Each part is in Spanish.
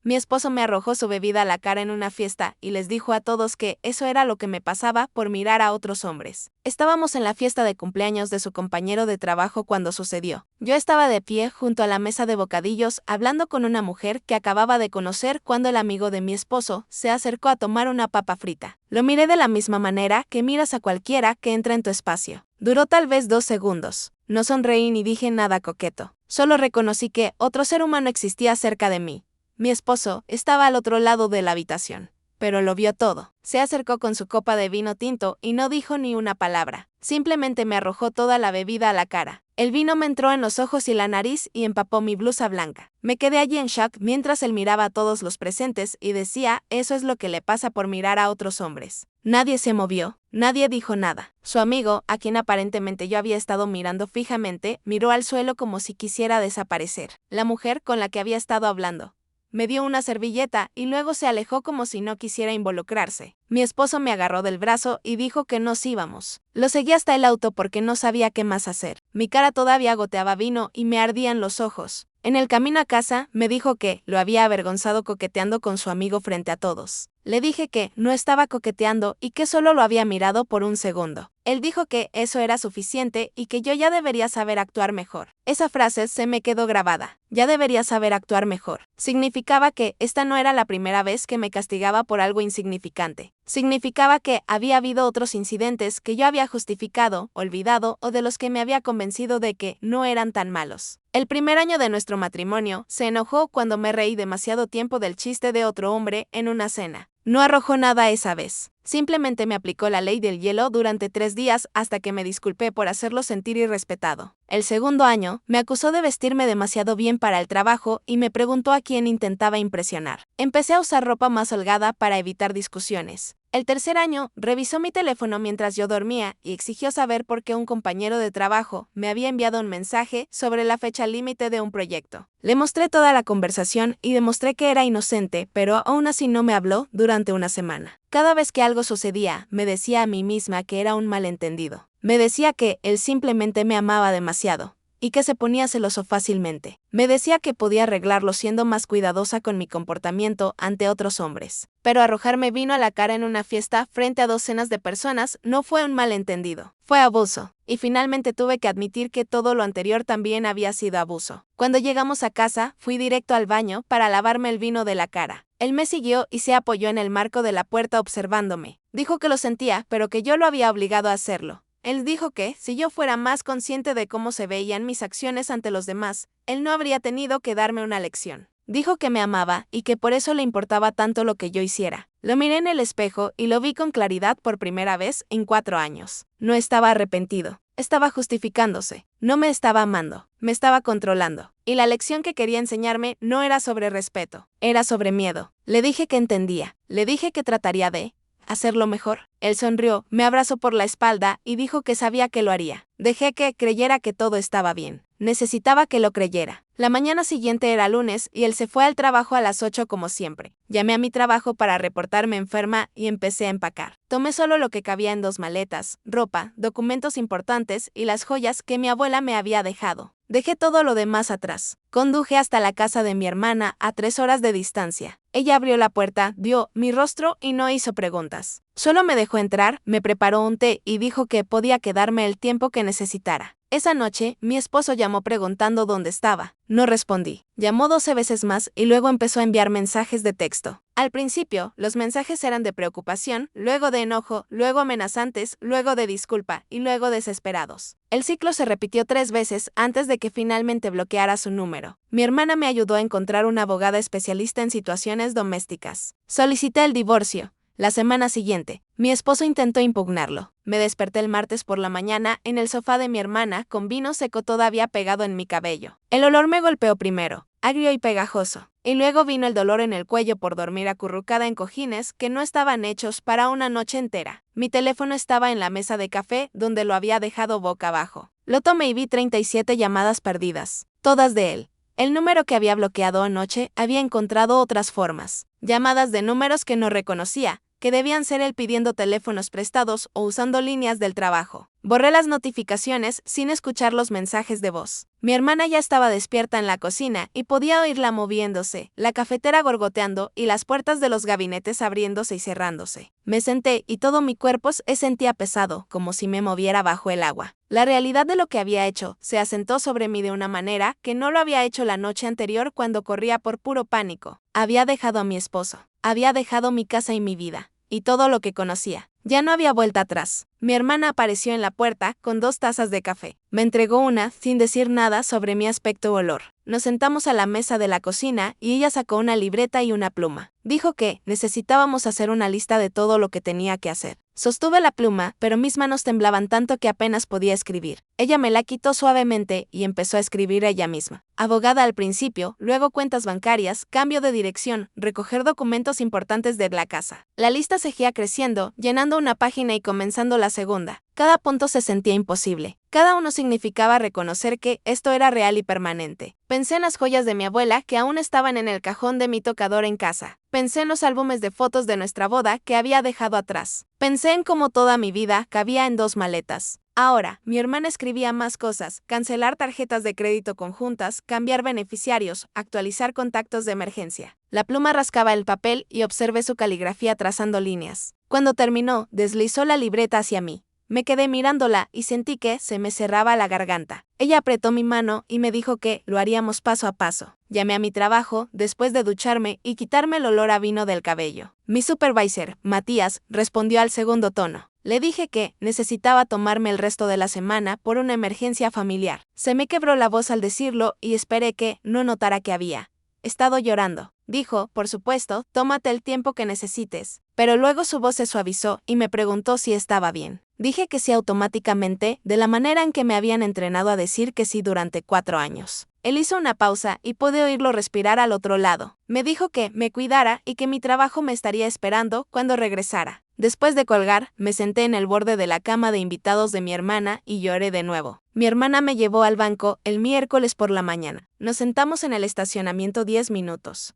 Mi esposo me arrojó su bebida a la cara en una fiesta y les dijo a todos que eso era lo que me pasaba por mirar a otros hombres. Estábamos en la fiesta de cumpleaños de su compañero de trabajo cuando sucedió. Yo estaba de pie junto a la mesa de bocadillos hablando con una mujer que acababa de conocer cuando el amigo de mi esposo se acercó a tomar una papa frita. Lo miré de la misma manera que miras a cualquiera que entra en tu espacio. Duró tal vez 2 segundos. No sonreí ni dije nada coqueto. Solo reconocí que otro ser humano existía cerca de mí. Mi esposo estaba al otro lado de la habitación, pero lo vio todo. Se acercó con su copa de vino tinto y no dijo ni una palabra. Simplemente me arrojó toda la bebida a la cara. El vino me entró en los ojos y la nariz y empapó mi blusa blanca. Me quedé allí en shock mientras él miraba a todos los presentes y decía, eso es lo que le pasa por mirar a otros hombres. Nadie se movió, nadie dijo nada. Su amigo, a quien aparentemente yo había estado mirando fijamente, miró al suelo como si quisiera desaparecer. La mujer con la que había estado hablando me dio una servilleta y luego se alejó como si no quisiera involucrarse. Mi esposo me agarró del brazo y dijo que nos íbamos. Lo seguí hasta el auto porque no sabía qué más hacer. Mi cara todavía goteaba vino y me ardían los ojos. En el camino a casa, me dijo que lo había avergonzado coqueteando con su amigo frente a todos. Le dije que no estaba coqueteando y que solo lo había mirado por un segundo. Él dijo que eso era suficiente y que yo ya debería saber actuar mejor. Esa frase se me quedó grabada. Ya debería saber actuar mejor. Significaba que esta no era la primera vez que me castigaba por algo insignificante. Significaba que había habido otros incidentes que yo había justificado, olvidado o de los que me había convencido de que no eran tan malos. El primer año de nuestro matrimonio se enojó cuando me reí demasiado tiempo del chiste de otro hombre en una cena. No arrojó nada esa vez. Simplemente me aplicó la ley del hielo durante 3 días hasta que me disculpé por hacerlo sentir irrespetado. El segundo año, me acusó de vestirme demasiado bien para el trabajo y me preguntó a quién intentaba impresionar. Empecé a usar ropa más holgada para evitar discusiones. El tercer año, revisó mi teléfono mientras yo dormía y exigió saber por qué un compañero de trabajo me había enviado un mensaje sobre la fecha límite de un proyecto. Le mostré toda la conversación y demostré que era inocente, pero aún así no me habló durante una semana. Cada vez que algo sucedía, me decía a mí misma que era un malentendido. Me decía que él simplemente me amaba demasiado y que se ponía celoso fácilmente. Me decía que podía arreglarlo siendo más cuidadosa con mi comportamiento ante otros hombres. Pero arrojarme vino a la cara en una fiesta frente a docenas de personas no fue un malentendido, fue abuso. Y finalmente tuve que admitir que todo lo anterior también había sido abuso. Cuando llegamos a casa, fui directo al baño para lavarme el vino de la cara. Él me siguió y se apoyó en el marco de la puerta observándome. Dijo que lo sentía, pero que yo lo había obligado a hacerlo. Él dijo que, si yo fuera más consciente de cómo se veían mis acciones ante los demás, él no habría tenido que darme una lección. Dijo que me amaba y que por eso le importaba tanto lo que yo hiciera. Lo miré en el espejo y lo vi con claridad por primera vez en 4 años. No estaba arrepentido. Estaba justificándose. No me estaba amando. Me estaba controlando. Y la lección que quería enseñarme no era sobre respeto. Era sobre miedo. Le dije que entendía. Le dije que trataría de hacerlo mejor. Él sonrió, me abrazó por la espalda y dijo que sabía que lo haría. Dejé que creyera que todo estaba bien. Necesitaba que lo creyera. La mañana siguiente era lunes y él se fue al trabajo a las 8 como siempre. Llamé a mi trabajo para reportarme enferma y empecé a empacar. Tomé solo lo que cabía en 2 maletas, ropa, documentos importantes y las joyas que mi abuela me había dejado. Dejé todo lo demás atrás. Conduje hasta la casa de mi hermana a 3 horas de distancia. Ella abrió la puerta, vio mi rostro y no hizo preguntas. Solo me dejó entrar, me preparó un té y dijo que podía quedarme el tiempo que necesitara. Esa noche, mi esposo llamó preguntando dónde estaba. No respondí. Llamó 12 veces más y luego empezó a enviar mensajes de texto. Al principio, los mensajes eran de preocupación, luego de enojo, luego amenazantes, luego de disculpa y luego desesperados. El ciclo se repitió 3 veces antes de que finalmente bloqueara su número. Mi hermana me ayudó a encontrar una abogada especialista en situaciones domésticas. Solicité el divorcio. La semana siguiente, mi esposo intentó impugnarlo. Me desperté el martes por la mañana en el sofá de mi hermana con vino seco todavía pegado en mi cabello. El olor me golpeó primero, agrio y pegajoso, y luego vino el dolor en el cuello por dormir acurrucada en cojines que no estaban hechos para una noche entera. Mi teléfono estaba en la mesa de café donde lo había dejado boca abajo. Lo tomé y vi 37 llamadas perdidas, todas de él. El número que había bloqueado anoche había encontrado otras formas, llamadas de números que no reconocía, que debían ser él pidiendo teléfonos prestados o usando líneas del trabajo. Borré las notificaciones sin escuchar los mensajes de voz. Mi hermana ya estaba despierta en la cocina y podía oírla moviéndose, la cafetera gorgoteando y las puertas de los gabinetes abriéndose y cerrándose. Me senté y todo mi cuerpo se sentía pesado, como si me moviera bajo el agua. La realidad de lo que había hecho se asentó sobre mí de una manera que no lo había hecho la noche anterior cuando corría por puro pánico. Había dejado a mi esposo. Había dejado mi casa y mi vida. Y todo lo que conocía. Ya no había vuelta atrás. Mi hermana apareció en la puerta con 2 tazas de café. Me entregó una, sin decir nada sobre mi aspecto o olor. Nos sentamos a la mesa de la cocina y ella sacó una libreta y una pluma. Dijo que necesitábamos hacer una lista de todo lo que tenía que hacer. Sostuve la pluma, pero mis manos temblaban tanto que apenas podía escribir. Ella me la quitó suavemente y empezó a escribir ella misma. Abogada al principio, luego cuentas bancarias, cambio de dirección, recoger documentos importantes de la casa. La lista seguía creciendo, llenando una página y comenzando la segunda. Cada punto se sentía imposible. Cada uno significaba reconocer que esto era real y permanente. Pensé en las joyas de mi abuela que aún estaban en el cajón de mi tocador en casa. Pensé en los álbumes de fotos de nuestra boda que había dejado atrás. Pensé en cómo toda mi vida cabía en 2 maletas. Ahora, mi hermana escribía más cosas: cancelar tarjetas de crédito conjuntas, cambiar beneficiarios, actualizar contactos de emergencia. La pluma rascaba el papel y observé su caligrafía trazando líneas. Cuando terminó, deslizó la libreta hacia mí. Me quedé mirándola y sentí que se me cerraba la garganta. Ella apretó mi mano y me dijo que lo haríamos paso a paso. Llamé a mi trabajo, después de ducharme y quitarme el olor a vino del cabello. Mi supervisor, Matías, respondió al segundo tono. Le dije que necesitaba tomarme el resto de la semana por una emergencia familiar. Se me quebró la voz al decirlo y esperé que no notara que había estado llorando. Dijo, por supuesto, tómate el tiempo que necesites. Pero luego su voz se suavizó y me preguntó si estaba bien. Dije que sí automáticamente, de la manera en que me habían entrenado a decir que sí durante 4 años. Él hizo una pausa y pude oírlo respirar al otro lado. Me dijo que me cuidara y que mi trabajo me estaría esperando cuando regresara. Después de colgar, me senté en el borde de la cama de invitados de mi hermana y lloré de nuevo. Mi hermana me llevó al banco el miércoles por la mañana. Nos sentamos en el estacionamiento 10 minutos.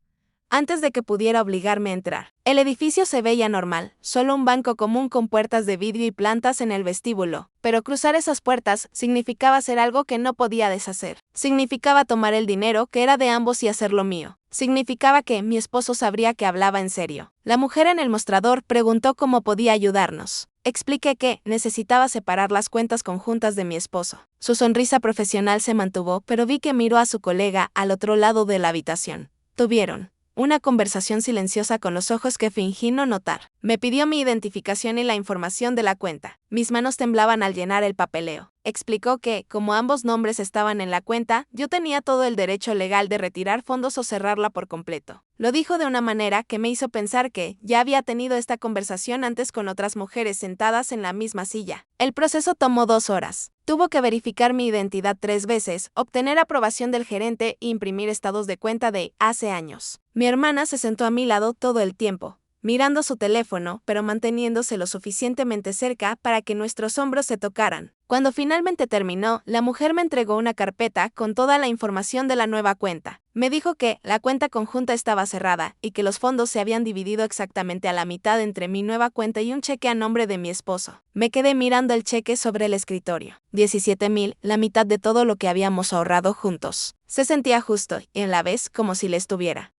Antes de que pudiera obligarme a entrar. El edificio se veía normal, solo un banco común con puertas de vidrio y plantas en el vestíbulo, pero cruzar esas puertas significaba hacer algo que no podía deshacer. Significaba tomar el dinero que era de ambos y hacerlo mío. Significaba que mi esposo sabría que hablaba en serio. La mujer en el mostrador preguntó cómo podía ayudarnos. Expliqué que necesitaba separar las cuentas conjuntas de mi esposo. Su sonrisa profesional se mantuvo, pero vi que miró a su colega al otro lado de la habitación. Tuvieron una conversación silenciosa con los ojos que fingí no notar. Me pidió mi identificación y la información de la cuenta. Mis manos temblaban al llenar el papeleo. Explicó que, como ambos nombres estaban en la cuenta, yo tenía todo el derecho legal de retirar fondos o cerrarla por completo. Lo dijo de una manera que me hizo pensar que ya había tenido esta conversación antes con otras mujeres sentadas en la misma silla. El proceso tomó 2 horas. Tuvo que verificar mi identidad 3 veces, obtener aprobación del gerente e imprimir estados de cuenta de hace años. Mi hermana se sentó a mi lado todo el tiempo, mirando su teléfono, pero manteniéndose lo suficientemente cerca para que nuestros hombros se tocaran. Cuando finalmente terminó, la mujer me entregó una carpeta con toda la información de la nueva cuenta. Me dijo que la cuenta conjunta estaba cerrada y que los fondos se habían dividido exactamente a la mitad entre mi nueva cuenta y un cheque a nombre de mi esposo. Me quedé mirando el cheque sobre el escritorio. 17,000, la mitad de todo lo que habíamos ahorrado juntos. Se sentía justo y en la vez como si le estuviera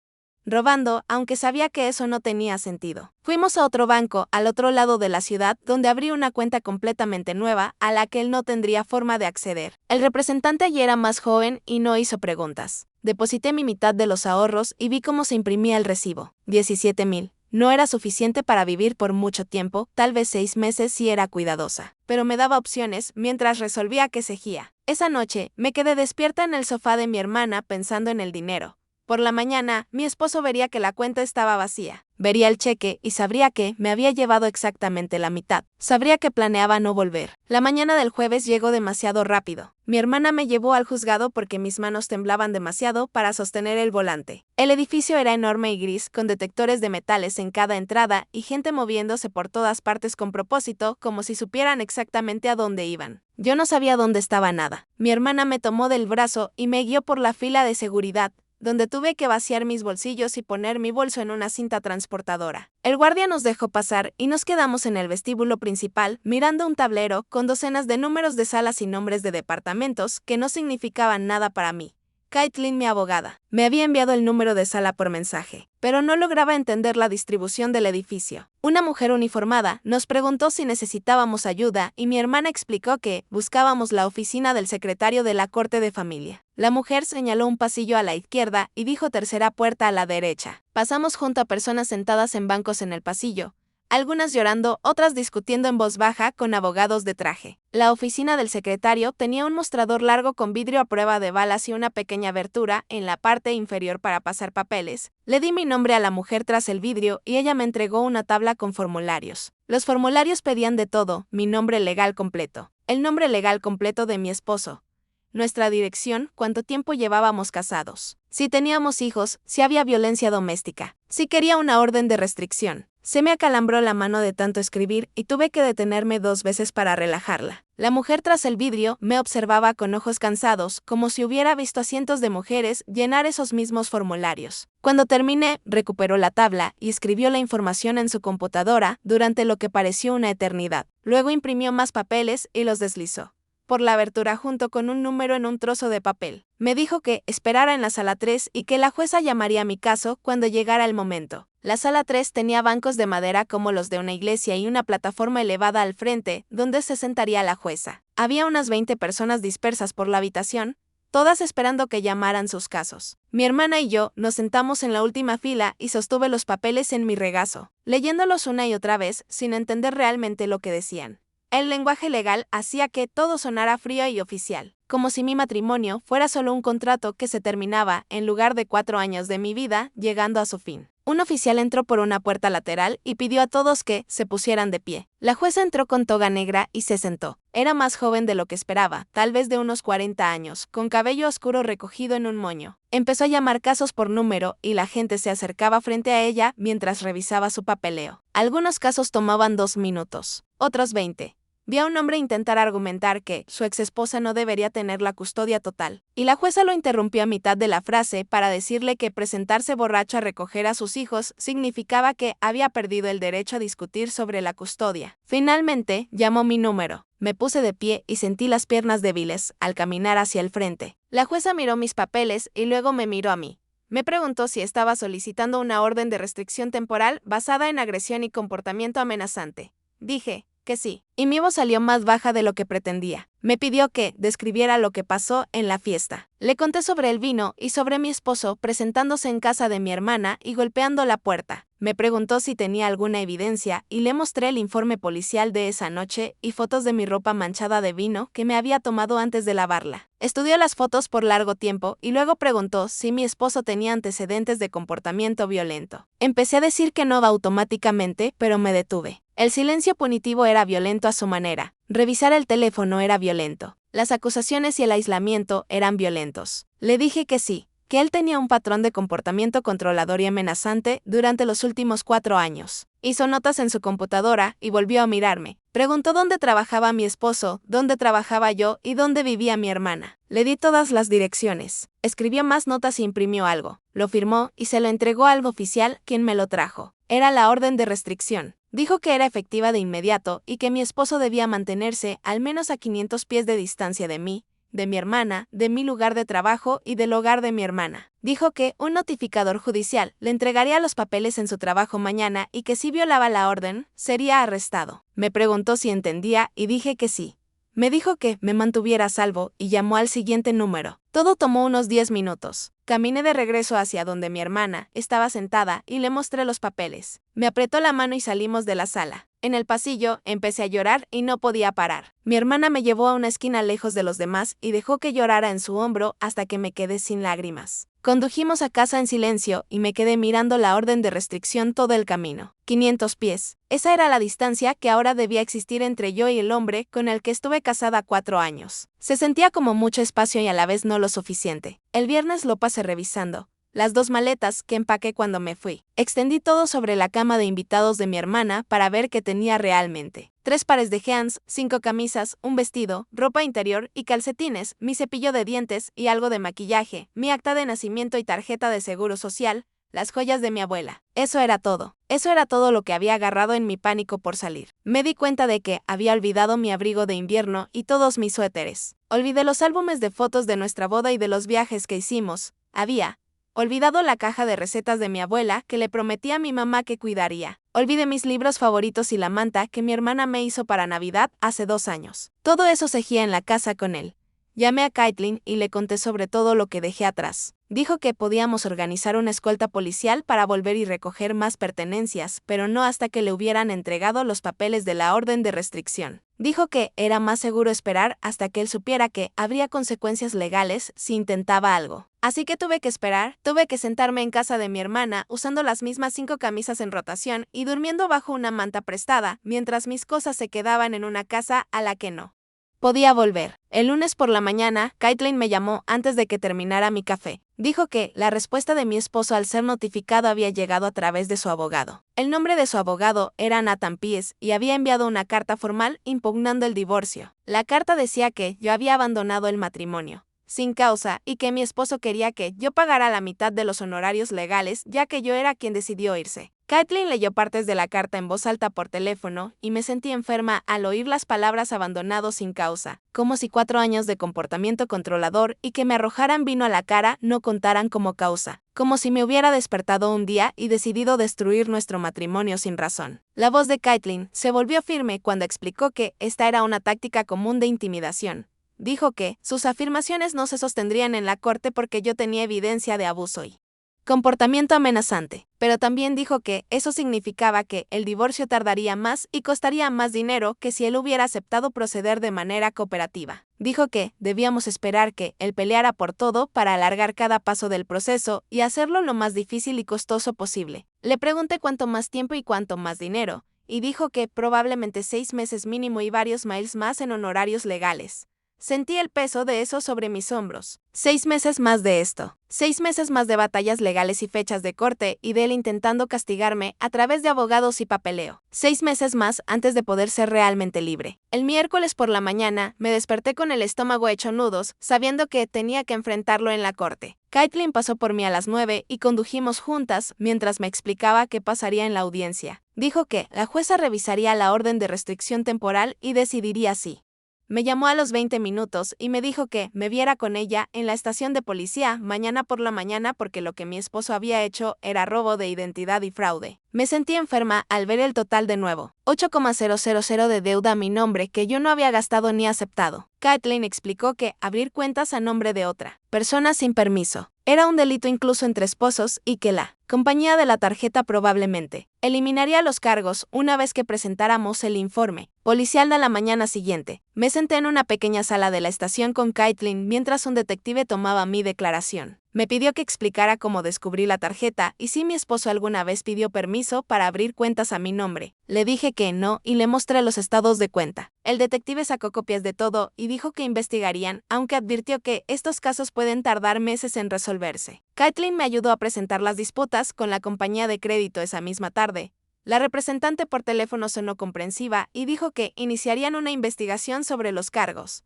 robando, aunque sabía que eso no tenía sentido. Fuimos a otro banco, al otro lado de la ciudad, donde abrí una cuenta completamente nueva, a la que él no tendría forma de acceder. El representante allí era más joven y no hizo preguntas. Deposité mi mitad de los ahorros y vi cómo se imprimía el recibo. 17,000. No era suficiente para vivir por mucho tiempo, tal vez 6 meses si era cuidadosa. Pero me daba opciones mientras resolvía qué seguía. Esa noche, me quedé despierta en el sofá de mi hermana pensando en el dinero. Por la mañana, mi esposo vería que la cuenta estaba vacía. Vería el cheque y sabría que me había llevado exactamente la mitad. Sabría que planeaba no volver. La mañana del jueves llegó demasiado rápido. Mi hermana me llevó al juzgado porque mis manos temblaban demasiado para sostener el volante. El edificio era enorme y gris, con detectores de metales en cada entrada y gente moviéndose por todas partes con propósito, como si supieran exactamente a dónde iban. Yo no sabía dónde estaba nada. Mi hermana me tomó del brazo y me guió por la fila de seguridad. donde tuve que vaciar mis bolsillos y poner mi bolso en una cinta transportadora. El guardia nos dejó pasar y nos quedamos en el vestíbulo principal mirando un tablero con docenas de números de salas y nombres de departamentos que no significaban nada para mí. Caitlin, mi abogada, me había enviado el número de sala por mensaje, pero no lograba entender la distribución del edificio. Una mujer uniformada nos preguntó si necesitábamos ayuda y mi hermana explicó que buscábamos la oficina del secretario de la corte de familia. La mujer señaló un pasillo a la izquierda y dijo tercera puerta a la derecha. Pasamos junto a personas sentadas en bancos en el pasillo, algunas llorando, otras discutiendo en voz baja con abogados de traje. La oficina del secretario tenía un mostrador largo con vidrio a prueba de balas y una pequeña abertura en la parte inferior para pasar papeles. Le di mi nombre a la mujer tras el vidrio y ella me entregó una tabla con formularios. Los formularios pedían de todo: mi nombre legal completo, el nombre legal completo de mi esposo, nuestra dirección, cuánto tiempo llevábamos casados, si teníamos hijos, si había violencia doméstica, si quería una orden de restricción. Se me acalambró la mano de tanto escribir y tuve que detenerme 2 veces para relajarla. La mujer tras el vidrio me observaba con ojos cansados, como si hubiera visto a cientos de mujeres llenar esos mismos formularios. Cuando terminé, recuperó la tabla y escribió la información en su computadora durante lo que pareció una eternidad. Luego imprimió más papeles y los deslizó por la abertura junto con un número en un trozo de papel. Me dijo que esperara en la sala 3 y que la jueza llamaría mi caso cuando llegara el momento. La sala 3 tenía bancos de madera como los de una iglesia y una plataforma elevada al frente, donde se sentaría la jueza. Había unas 20 personas dispersas por la habitación, todas esperando que llamaran sus casos. Mi hermana y yo nos sentamos en la última fila y sostuve los papeles en mi regazo, leyéndolos una y otra vez sin entender realmente lo que decían. El lenguaje legal hacía que todo sonara frío y oficial, como si mi matrimonio fuera solo un contrato que se terminaba en lugar de 4 años de mi vida llegando a su fin. Un oficial entró por una puerta lateral y pidió a todos que se pusieran de pie. La jueza entró con toga negra y se sentó. Era más joven de lo que esperaba, tal vez de unos 40 años, con cabello oscuro recogido en un moño. Empezó a llamar casos por número y la gente se acercaba frente a ella mientras revisaba su papeleo. Algunos casos tomaban 2 minutos, otros 20. Vi a un hombre intentar argumentar que su exesposa no debería tener la custodia total, y la jueza lo interrumpió a mitad de la frase para decirle que presentarse borracho a recoger a sus hijos significaba que había perdido el derecho a discutir sobre la custodia. Finalmente, llamó mi número. Me puse de pie y sentí las piernas débiles al caminar hacia el frente. La jueza miró mis papeles y luego me miró a mí. Me preguntó si estaba solicitando una orden de restricción temporal basada en agresión y comportamiento amenazante. Dije que sí, y mi voz salió más baja de lo que pretendía. Me pidió que describiera lo que pasó en la fiesta. Le conté sobre el vino y sobre mi esposo presentándose en casa de mi hermana y golpeando la puerta. Me preguntó si tenía alguna evidencia y le mostré el informe policial de esa noche y fotos de mi ropa manchada de vino que me había tomado antes de lavarla. Estudió las fotos por largo tiempo y luego preguntó si mi esposo tenía antecedentes de comportamiento violento. Empecé a decir que no automáticamente, pero me detuve. El silencio punitivo era violento a su manera. Revisar el teléfono era violento. Las acusaciones y el aislamiento eran violentos. Le dije que sí, que él tenía un patrón de comportamiento controlador y amenazante durante los últimos 4 años. Hizo notas en su computadora y volvió a mirarme. Preguntó dónde trabajaba mi esposo, dónde trabajaba yo y dónde vivía mi hermana. Le di todas las direcciones. Escribió más notas y imprimió algo. Lo firmó y se lo entregó al oficial, quien me lo trajo. Era la orden de restricción. Dijo que era efectiva de inmediato y que mi esposo debía mantenerse al menos a 500 pies de distancia de mí, de mi hermana, de mi lugar de trabajo y del hogar de mi hermana. Dijo que un notificador judicial le entregaría los papeles en su trabajo mañana y que si violaba la orden, sería arrestado. Me preguntó si entendía y dije que sí. Me dijo que me mantuviera a salvo y llamó al siguiente número. Todo tomó unos 10 minutos. Caminé de regreso hacia donde mi hermana estaba sentada y le mostré los papeles. Me apretó la mano y salimos de la sala. En el pasillo empecé a llorar y no podía parar. Mi hermana me llevó a una esquina lejos de los demás y dejó que llorara en su hombro hasta que me quedé sin lágrimas. Condujimos a casa en silencio y me quedé mirando la orden de restricción todo el camino. 500 pies. Esa era la distancia que ahora debía existir entre yo y el hombre con el que estuve casada 4 años. Se sentía como mucho espacio y a la vez no lo suficiente. El viernes lo pasé revisando las 2 maletas que empaqué cuando me fui. Extendí todo sobre la cama de invitados de mi hermana para ver qué tenía realmente. 3 pares de jeans, 5 camisas, un vestido, ropa interior y calcetines, mi cepillo de dientes y algo de maquillaje, mi acta de nacimiento y tarjeta de seguro social, las joyas de mi abuela. Eso era todo. Eso era todo lo que había agarrado en mi pánico por salir. Me di cuenta de que había olvidado mi abrigo de invierno y todos mis suéteres. Olvidé los álbumes de fotos de nuestra boda y de los viajes que hicimos. Había olvidado la caja de recetas de mi abuela que le prometí a mi mamá que cuidaría. Olvidé mis libros favoritos y la manta que mi hermana me hizo para Navidad hace 2 años. Todo eso seguía en la casa con él. Llamé a Caitlin y le conté sobre todo lo que dejé atrás. Dijo que podíamos organizar una escolta policial para volver y recoger más pertenencias, pero no hasta que le hubieran entregado los papeles de la orden de restricción. Dijo que era más seguro esperar hasta que él supiera que habría consecuencias legales si intentaba algo. Así que tuve que esperar, tuve que sentarme en casa de mi hermana usando las mismas 5 camisas en rotación y durmiendo bajo una manta prestada, mientras mis cosas se quedaban en una casa a la que no podía volver. El lunes por la mañana, Caitlin me llamó antes de que terminara mi café. Dijo que la respuesta de mi esposo al ser notificado había llegado a través de su abogado. El nombre de su abogado era Nathan Pease y había enviado una carta formal impugnando el divorcio. La carta decía que yo había abandonado el matrimonio sin causa y que mi esposo quería que yo pagara la mitad de los honorarios legales ya que yo era quien decidió irse. Caitlin leyó partes de la carta en voz alta por teléfono y me sentí enferma al oír las palabras abandonado sin causa, como si 4 años de comportamiento controlador y que me arrojaran vino a la cara no contaran como causa, como si me hubiera despertado un día y decidido destruir nuestro matrimonio sin razón. La voz de Caitlin se volvió firme cuando explicó que esta era una táctica común de intimidación. Dijo que sus afirmaciones no se sostendrían en la corte porque yo tenía evidencia de abuso y comportamiento amenazante, pero también dijo que eso significaba que el divorcio tardaría más y costaría más dinero que si él hubiera aceptado proceder de manera cooperativa. Dijo que debíamos esperar que él peleara por todo para alargar cada paso del proceso y hacerlo lo más difícil y costoso posible. Le pregunté cuánto más tiempo y cuánto más dinero, y dijo que probablemente 6 meses mínimo y varios miles más en honorarios legales. Sentí el peso de eso sobre mis hombros. 6 meses más de esto. 6 meses más de batallas legales y fechas de corte y de él intentando castigarme a través de abogados y papeleo. 6 meses más antes de poder ser realmente libre. El miércoles por la mañana me desperté con el estómago hecho nudos, sabiendo que tenía que enfrentarlo en la corte. Caitlin pasó por mí a las 9 y condujimos juntas mientras me explicaba qué pasaría en la audiencia. Dijo que la jueza revisaría la orden de restricción temporal y decidiría si me llamó a los 20 minutos y me dijo que me viera con ella en la estación de policía mañana por la mañana porque lo que mi esposo había hecho era robo de identidad y fraude. Me sentí enferma al ver el total de nuevo. 8,000 de deuda a mi nombre que yo no había gastado ni aceptado. Caitlin explicó que abrir cuentas a nombre de otra persona sin permiso era un delito incluso entre esposos y que la compañía de la tarjeta probablemente eliminaría los cargos una vez que presentáramos el informe policial de la mañana siguiente. Me senté en una pequeña sala de la estación con Caitlin mientras un detective tomaba mi declaración. Me pidió que explicara cómo descubrí la tarjeta y si mi esposo alguna vez pidió permiso para abrir cuentas a mi nombre. Le dije que no y le mostré los estados de cuenta. El detective sacó copias de todo y dijo que investigarían, aunque advirtió que estos casos pueden tardar meses en resolverse. Caitlin me ayudó a presentar las disputas con la compañía de crédito esa misma tarde. La representante por teléfono sonó comprensiva y dijo que iniciarían una investigación sobre los cargos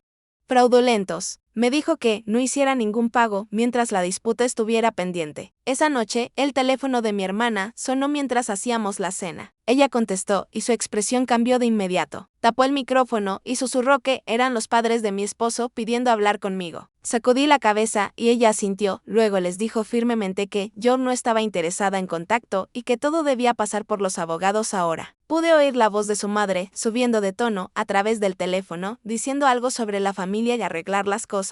fraudulentos. Me dijo que no hiciera ningún pago mientras la disputa estuviera pendiente. Esa noche, el teléfono de mi hermana sonó mientras hacíamos la cena. Ella contestó y su expresión cambió de inmediato. Tapó el micrófono y susurró que eran los padres de mi esposo pidiendo hablar conmigo. Sacudí la cabeza y ella asintió, luego les dijo firmemente que yo no estaba interesada en contacto y que todo debía pasar por los abogados ahora. Pude oír la voz de su madre, subiendo de tono, a través del teléfono, diciendo algo sobre la familia y arreglar las cosas.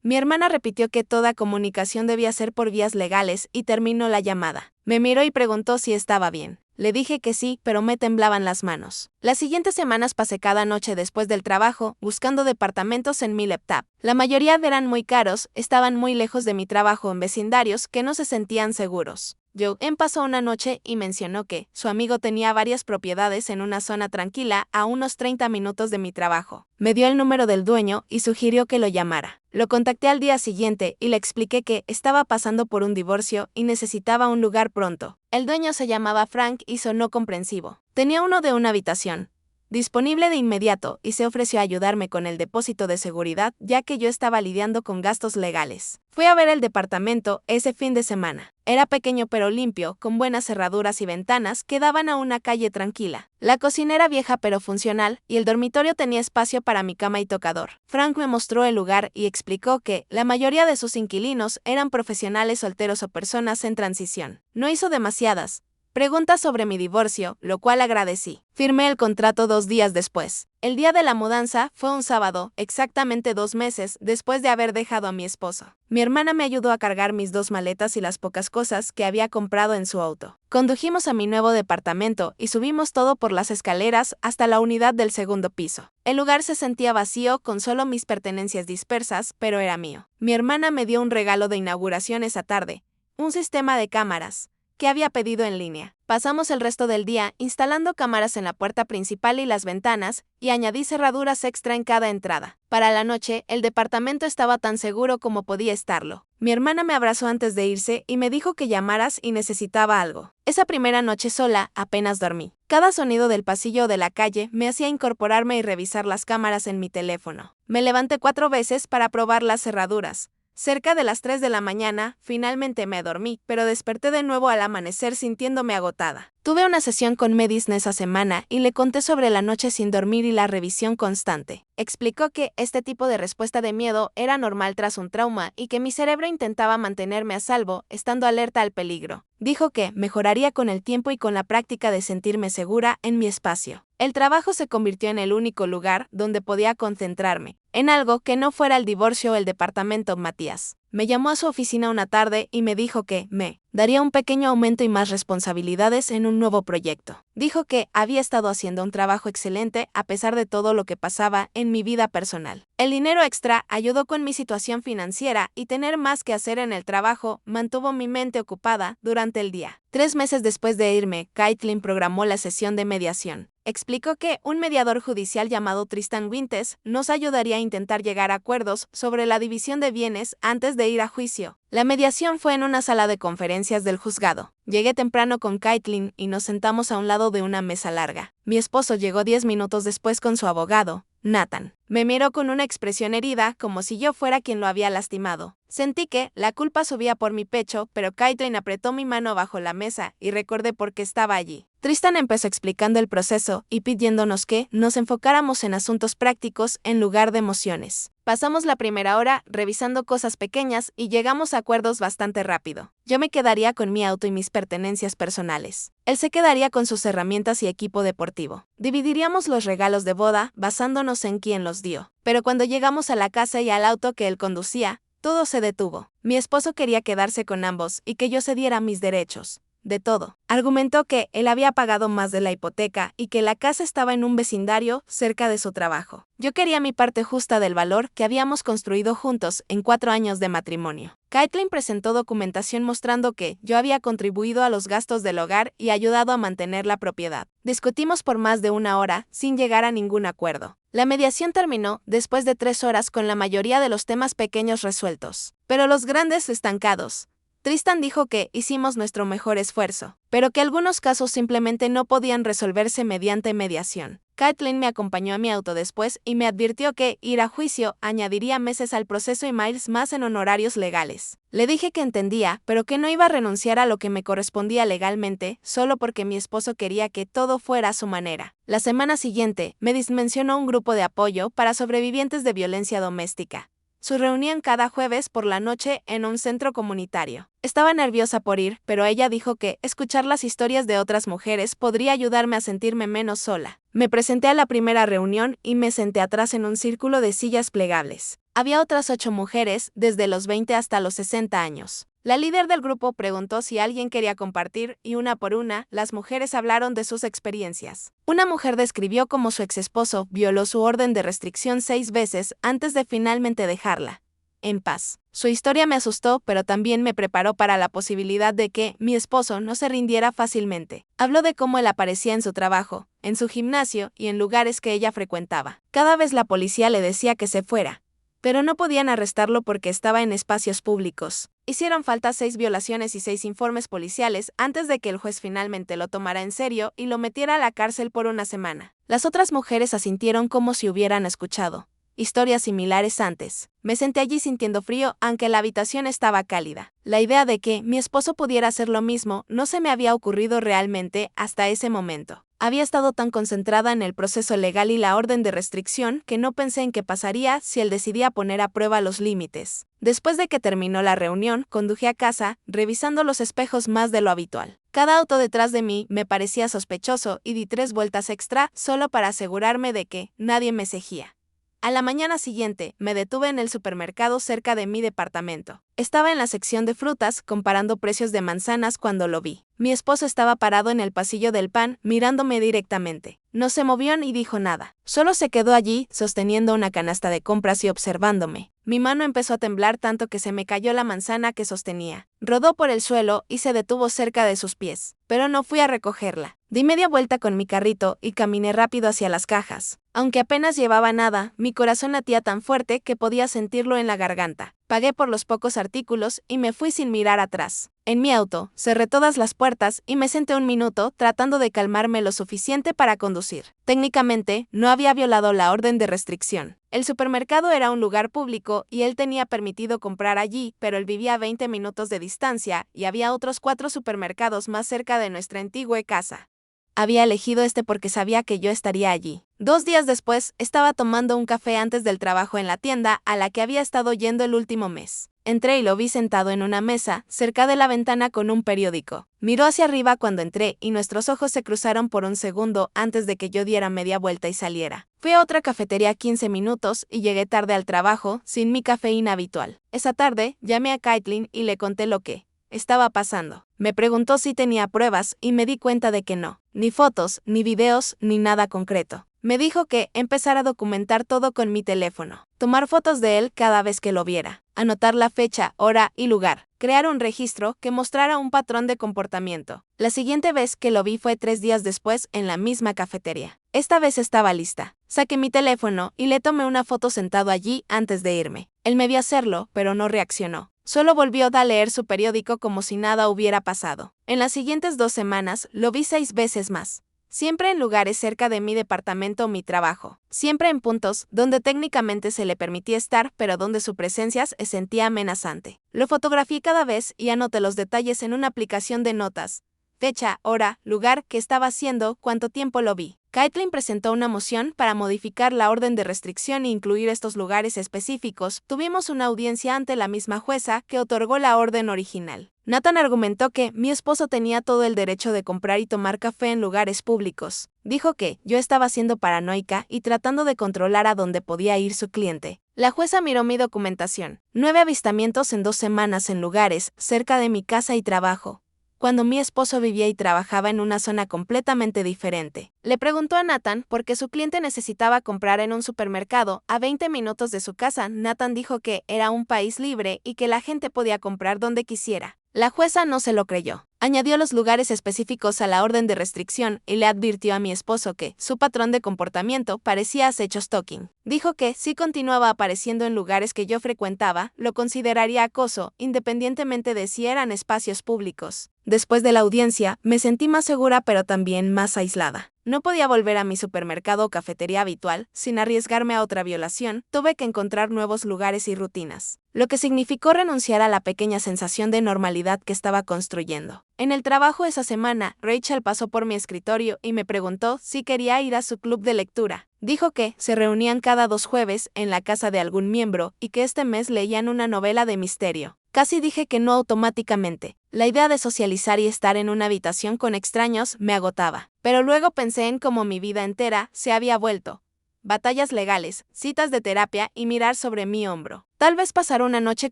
Mi hermana repitió que toda comunicación debía ser por vías legales y terminó la llamada. Me miró y preguntó si estaba bien. Le dije que sí, pero me temblaban las manos. Las siguientes semanas pasé cada noche después del trabajo buscando departamentos en mi laptop. La mayoría eran muy caros, estaban muy lejos de mi trabajo en vecindarios que no se sentían seguros. Joe pasó una noche y mencionó que su amigo tenía varias propiedades en una zona tranquila a unos 30 minutos de mi trabajo. Me dio el número del dueño y sugirió que lo llamara. Lo contacté al día siguiente y le expliqué que estaba pasando por un divorcio y necesitaba un lugar pronto. El dueño se llamaba Frank y sonó comprensivo. Tenía uno de una habitación disponible de inmediato y se ofreció a ayudarme con el depósito de seguridad ya que yo estaba lidiando con gastos legales. Fui a ver el departamento ese fin de semana. Era pequeño pero limpio, con buenas cerraduras y ventanas que daban a una calle tranquila. La cocina era vieja pero funcional y el dormitorio tenía espacio para mi cama y tocador. Frank me mostró el lugar y explicó que la mayoría de sus inquilinos eran profesionales solteros o personas en transición. No hizo demasiadas preguntas sobre mi divorcio, lo cual agradecí. Firmé el contrato 2 días después. El día de la mudanza fue un sábado, exactamente 2 meses después de haber dejado a mi esposo. Mi hermana me ayudó a cargar mis 2 maletas y las pocas cosas que había comprado en su auto. Condujimos a mi nuevo departamento y subimos todo por las escaleras hasta la unidad del segundo piso. El lugar se sentía vacío con solo mis pertenencias dispersas, pero era mío. Mi hermana me dio un regalo de inauguración esa tarde, un sistema de cámaras que había pedido en línea. Pasamos el resto del día instalando cámaras en la puerta principal y las ventanas, y añadí cerraduras extra en cada entrada. Para la noche, el departamento estaba tan seguro como podía estarlo. Mi hermana me abrazó antes de irse y me dijo que llamaras y necesitaba algo. Esa primera noche sola, apenas dormí. Cada sonido del pasillo o de la calle me hacía incorporarme y revisar las cámaras en mi teléfono. Me levanté 4 veces para probar las cerraduras. Cerca de las 3 de la mañana, finalmente me dormí, pero desperté de nuevo al amanecer sintiéndome agotada. Tuve una sesión con Medicine esa semana y le conté sobre la noche sin dormir y la revisión constante. Explicó que este tipo de respuesta de miedo era normal tras un trauma y que mi cerebro intentaba mantenerme a salvo, estando alerta al peligro. Dijo que mejoraría con el tiempo y con la práctica de sentirme segura en mi espacio. El trabajo se convirtió en el único lugar donde podía concentrarme, en algo que no fuera el divorcio o el departamento Matías. Me llamó a su oficina una tarde y me dijo que me daría un pequeño aumento y más responsabilidades en un nuevo proyecto. Dijo que había estado haciendo un trabajo excelente a pesar de todo lo que pasaba en mi vida personal. El dinero extra ayudó con mi situación financiera y tener más que hacer en el trabajo mantuvo mi mente ocupada durante el día. 3 meses después de irme, Caitlin programó la sesión de mediación. Explicó que un mediador judicial llamado Tristan Winters nos ayudaría a intentar llegar a acuerdos sobre la división de bienes antes de ir a juicio. La mediación fue en una sala de conferencias del juzgado. Llegué temprano con Caitlin y nos sentamos a un lado de una mesa larga. Mi esposo llegó 10 minutos después con su abogado, Nathan. Me miró con una expresión herida, como si yo fuera quien lo había lastimado. Sentí que la culpa subía por mi pecho, pero Caitlin apretó mi mano bajo la mesa y recordé por qué estaba allí. Tristan empezó explicando el proceso y pidiéndonos que nos enfocáramos en asuntos prácticos en lugar de emociones. Pasamos la primera hora revisando cosas pequeñas y llegamos a acuerdos bastante rápido. Yo me quedaría con mi auto y mis pertenencias personales. Él se quedaría con sus herramientas y equipo deportivo. Dividiríamos los regalos de boda basándonos en quién los dio. Pero cuando llegamos a la casa y al auto que él conducía, todo se detuvo. Mi esposo quería quedarse con ambos y que yo cediera mis derechos. De todo. Argumentó que él había pagado más de la hipoteca y que la casa estaba en un vecindario cerca de su trabajo. Yo quería mi parte justa del valor que habíamos construido juntos en 4 años de matrimonio. Caitlin presentó documentación mostrando que yo había contribuido a los gastos del hogar y ayudado a mantener la propiedad. Discutimos por más de 1 hora sin llegar a ningún acuerdo. La mediación terminó después de 3 horas con la mayoría de los temas pequeños resueltos, pero los grandes estancados. Tristan dijo que hicimos nuestro mejor esfuerzo, pero que algunos casos simplemente no podían resolverse mediante mediación. Caitlin me acompañó a mi auto después y me advirtió que ir a juicio añadiría meses al proceso y miles más en honorarios legales. Le dije que entendía, pero que no iba a renunciar a lo que me correspondía legalmente, solo porque mi esposo quería que todo fuera a su manera. La semana siguiente, me mencionó un grupo de apoyo para sobrevivientes de violencia doméstica. Su reunión cada jueves por la noche en un centro comunitario. Estaba nerviosa por ir, pero ella dijo que escuchar las historias de otras mujeres podría ayudarme a sentirme menos sola. Me presenté a la primera reunión y me senté atrás en un círculo de sillas plegables. Había otras 8 mujeres, desde los 20 hasta los 60 años. La líder del grupo preguntó si alguien quería compartir y una por una, las mujeres hablaron de sus experiencias. Una mujer describió cómo su exesposo violó su orden de restricción 6 veces antes de finalmente dejarla. en paz. Su historia me asustó, pero también me preparó para la posibilidad de que mi esposo no se rindiera fácilmente. Habló de cómo él aparecía en su trabajo, en su gimnasio y en lugares que ella frecuentaba. Cada vez la policía le decía que se fuera, pero no podían arrestarlo porque estaba en espacios públicos. Hicieron falta 6 violaciones y 6 informes policiales antes de que el juez finalmente lo tomara en serio y lo metiera a la cárcel por una semana. Las otras mujeres asintieron como si hubieran escuchado historias similares antes. Me senté allí sintiendo frío, aunque la habitación estaba cálida. La idea de que mi esposo pudiera hacer lo mismo no se me había ocurrido realmente hasta ese momento. Había estado tan concentrada en el proceso legal y la orden de restricción que no pensé en qué pasaría si él decidía poner a prueba los límites. Después de que terminó la reunión, conduje a casa, revisando los espejos más de lo habitual. Cada auto detrás de mí me parecía sospechoso y di 3 vueltas extra solo para asegurarme de que nadie me seguía. A la mañana siguiente, me detuve en el supermercado cerca de mi departamento. Estaba en la sección de frutas, comparando precios de manzanas cuando lo vi. Mi esposo estaba parado en el pasillo del pan, mirándome directamente. No se movió ni dijo nada. Solo se quedó allí, sosteniendo una canasta de compras y observándome. Mi mano empezó a temblar tanto que se me cayó la manzana que sostenía. Rodó por el suelo y se detuvo cerca de sus pies. Pero no fui a recogerla. Di media vuelta con mi carrito y caminé rápido hacia las cajas. Aunque apenas llevaba nada, mi corazón latía tan fuerte que podía sentirlo en la garganta. Pagué por los pocos artículos y me fui sin mirar atrás. En mi auto, cerré todas las puertas y me senté un minuto tratando de calmarme lo suficiente para conducir. Técnicamente, no había violado la orden de restricción. El supermercado era un lugar público y él tenía permitido comprar allí, pero él vivía a 20 minutos de distancia y había otros 4 supermercados más cerca de nuestra antigua casa. Había elegido este porque sabía que yo estaría allí. 2 días después, estaba tomando un café antes del trabajo en la tienda a la que había estado yendo el último mes. Entré y lo vi sentado en una mesa, cerca de la ventana con un periódico. Miró hacia arriba cuando entré y nuestros ojos se cruzaron por un segundo antes de que yo diera media vuelta y saliera. Fui a otra cafetería 15 minutos y llegué tarde al trabajo, sin mi cafeína habitual. Esa tarde, llamé a Caitlin y le conté lo que estaba pasando. Me preguntó si tenía pruebas y me di cuenta de que no. Ni fotos, ni videos, ni nada concreto. Me dijo que empezara a documentar todo con mi teléfono. Tomar fotos de él cada vez que lo viera. Anotar la fecha, hora y lugar. Crear un registro que mostrara un patrón de comportamiento. La siguiente vez que lo vi fue 3 días después en la misma cafetería. Esta vez estaba lista. Saqué mi teléfono y le tomé una foto sentado allí antes de irme. Él me vio hacerlo, pero no reaccionó. Solo volvió a leer su periódico como si nada hubiera pasado. En las siguientes 2 semanas, lo vi 6 veces más. Siempre en lugares cerca de mi departamento o mi trabajo. Siempre en puntos donde técnicamente se le permitía estar, pero donde su presencia se sentía amenazante. Lo fotografié cada vez y anoté los detalles en una aplicación de notas. Fecha, hora, lugar, qué estaba haciendo, cuánto tiempo lo vi. Caitlin presentó una moción para modificar la orden de restricción e incluir estos lugares específicos. Tuvimos una audiencia ante la misma jueza que otorgó la orden original. Nathan argumentó que mi esposo tenía todo el derecho de comprar y tomar café en lugares públicos. Dijo que yo estaba siendo paranoica y tratando de controlar a dónde podía ir su cliente. La jueza miró mi documentación. 9 avistamientos en 2 semanas en lugares cerca de mi casa y trabajo, cuando mi esposo vivía y trabajaba en una zona completamente diferente. Le preguntó a Nathan por qué su cliente necesitaba comprar en un supermercado a 20 minutos de su casa. Nathan dijo que era un país libre y que la gente podía comprar donde quisiera. La jueza no se lo creyó. Añadió los lugares específicos a la orden de restricción y le advirtió a mi esposo que su patrón de comportamiento parecía acecho stalking. Dijo que si continuaba apareciendo en lugares que yo frecuentaba, lo consideraría acoso, independientemente de si eran espacios públicos. Después de la audiencia, me sentí más segura pero también más aislada. No podía volver a mi supermercado o cafetería habitual sin arriesgarme a otra violación. Tuve que encontrar nuevos lugares y rutinas, lo que significó renunciar a la pequeña sensación de normalidad que estaba construyendo. En el trabajo esa semana, Rachel pasó por mi escritorio y me preguntó si quería ir a su club de lectura. Dijo que se reunían cada 2 jueves en la casa de algún miembro y que este mes leían una novela de misterio. Casi dije que no automáticamente. La idea de socializar y estar en una habitación con extraños me agotaba. Pero luego pensé en cómo mi vida entera se había vuelto batallas legales, citas de terapia y mirar sobre mi hombro. Tal vez pasar una noche